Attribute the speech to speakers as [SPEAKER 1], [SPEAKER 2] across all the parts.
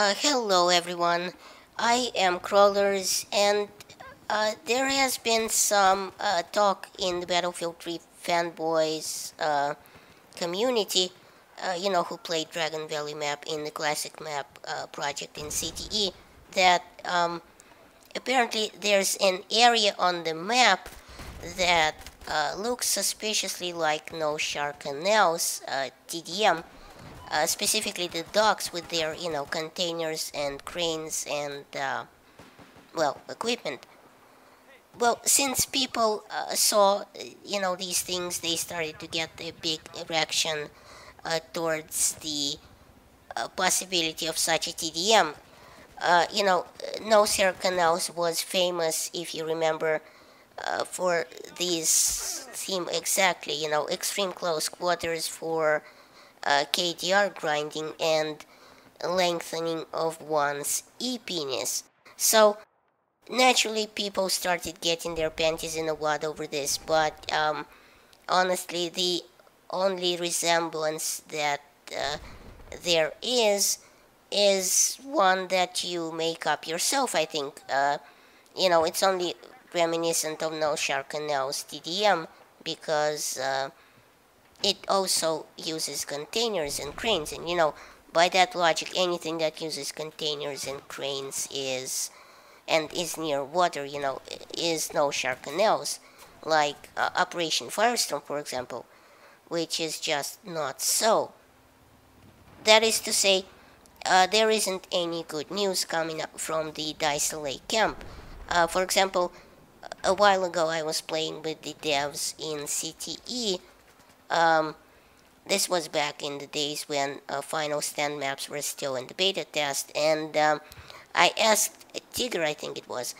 [SPEAKER 1] Hello everyone, I am Crawlers, and there has been some talk in the Battlefield 3 fanboys community, who played Dragon Valley map in the classic map project in CTE, that apparently there's an area on the map that looks suspiciously like Noshar Canal's TDM, specifically the docks with their containers and cranes and equipment. Well, since people saw these things, they started to get a big erection towards the possibility of such a TDM. Nose Hair Canals was famous, if you remember, for this theme exactly, extreme close quarters for KDR grinding and lengthening of one's e-penis. So naturally people started getting their panties in a wad over this, but honestly the only resemblance that there is one that you make up yourself, I think. It's only reminiscent of No Shark Canal's TDM because it also uses containers and cranes, and by that logic anything that uses containers and cranes is near water, is No Shark Canals, like Operation Firestorm, for example, which is just not so. That is to say, there isn't any good news coming up from the Lake camp. For example, a while ago I was playing with the devs in CTE. This was back in the days when final stand maps were still in the beta test, and I asked Tigger, I think it was,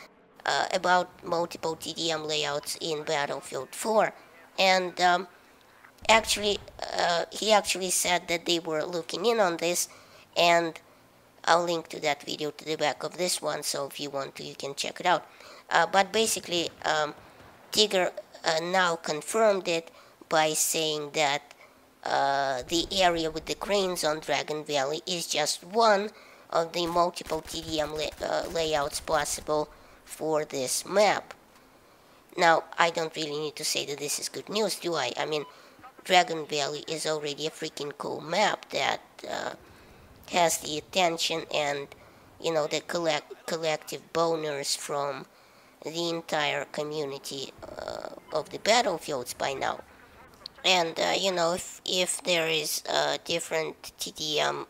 [SPEAKER 1] about multiple TDM layouts in Battlefield 4, and he actually said that they were looking in on this, and I'll link to that video to the back of this one, so if you want to, you can check it out. But basically, Tigger now confirmed it by saying that the area with the cranes on Dragon Valley is just one of the multiple TDM layouts possible for this map. Now, I don't really need to say that this is good news, do I? I mean, Dragon Valley is already a freaking cool map that has the attention and, the collective boners from the entire community of the battlefields by now. And, if there is different TDM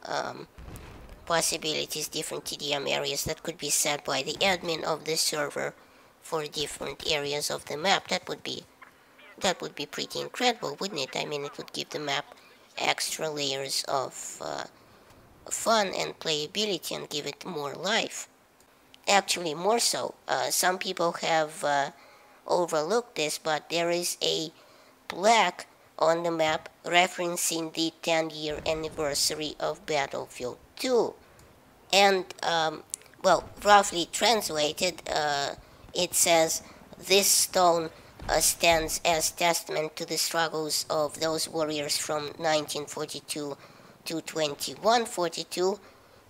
[SPEAKER 1] possibilities, different TDM areas that could be set by the admin of the server for different areas of the map, that would be pretty incredible, wouldn't it? I mean, it would give the map extra layers of fun and playability and give it more life. Actually, more so. Some people have overlooked this, but there is a plaque on the map referencing the 10-year anniversary of Battlefield 2. And, roughly translated, it says, "This stone stands as testament to the struggles of those warriors from 1942 to 2142.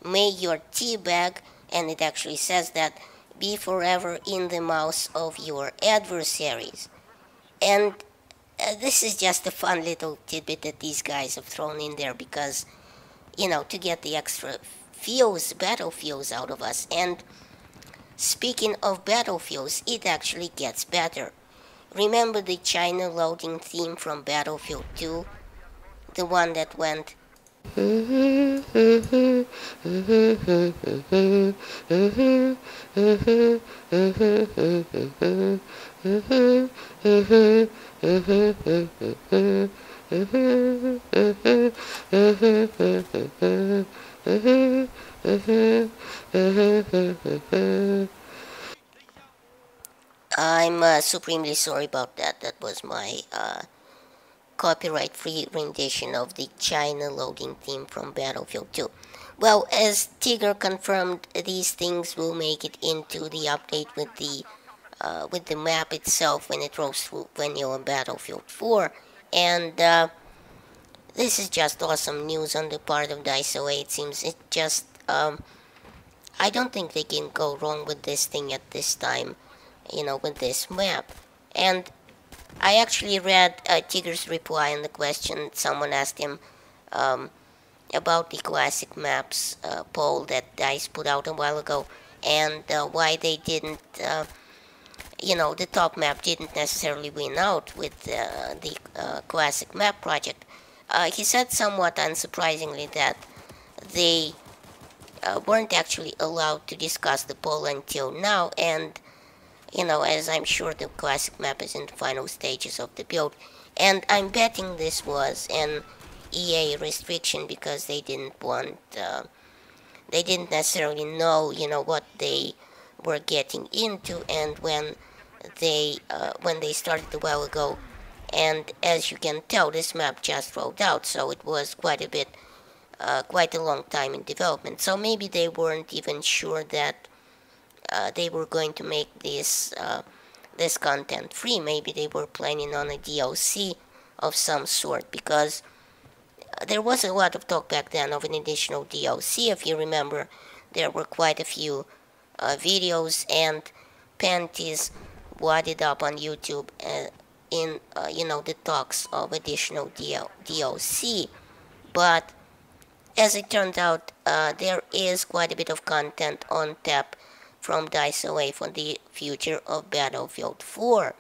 [SPEAKER 1] May your tea bag," and it actually says that, "be forever in the mouths of your adversaries." And this is just a fun little tidbit that these guys have thrown in there because, to get the extra battle feels out of us. And speaking of battlefields, it actually gets better. Remember the China loading theme from Battlefield 2? The one that went... I'm supremely sorry about that. That was my copyright-free rendition of the China loading theme from Battlefield 2. Well, as Tigger confirmed, these things will make it into the update with the map itself when it rolls through when you're on Battlefield 4. And this is just awesome news on the part of DICE. It seems it just I don't think they can go wrong with this thing at this time, with this map. And I actually read Tigger's reply on the question someone asked him um, about the classic maps poll that DICE put out a while ago, and why they didn't, the top map didn't necessarily win out with the classic map project. He said somewhat unsurprisingly that they weren't actually allowed to discuss the poll until now, and as I'm sure the classic map is in the final stages of the build, and I'm betting this was an EA restriction because they didn't want, they didn't necessarily know, what they were getting into, and when they started a while ago, and as you can tell, this map just rolled out, so it was quite a long time in development. So maybe they weren't even sure that they were going to make this content free. Maybe they were planning on a DLC of some sort, because there was a lot of talk back then of an additional DLC. If you remember, there were quite a few videos and panties wadded up on YouTube in the talks of additional DLC. But as it turned out, there is quite a bit of content on tap from DICE away for the future of Battlefield 4.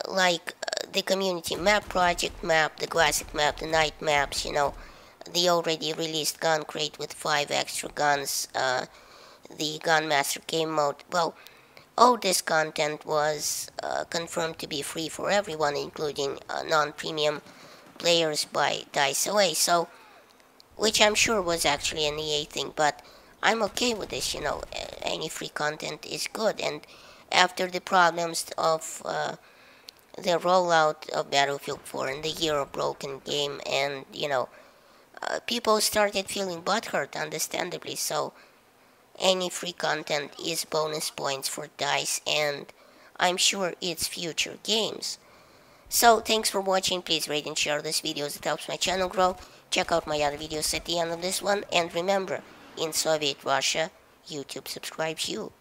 [SPEAKER 1] Like the community map, project map, the classic map, the night maps, the already released gun crate with 5 extra guns, the Gunmaster game mode. Well, all this content was confirmed to be free for everyone, including non-premium players by DICE away. So, which I'm sure was actually an EA thing, but I'm okay with this, any free content is good. And after the problems of the rollout of Battlefield 4 and the year of broken game, and, people started feeling butthurt, understandably, so any free content is bonus points for DICE, and I'm sure it's future games. So, thanks for watching. Please rate and share this video as it helps my channel grow. Check out my other videos at the end of this one, and remember, in Soviet Russia, YouTube subscribes you.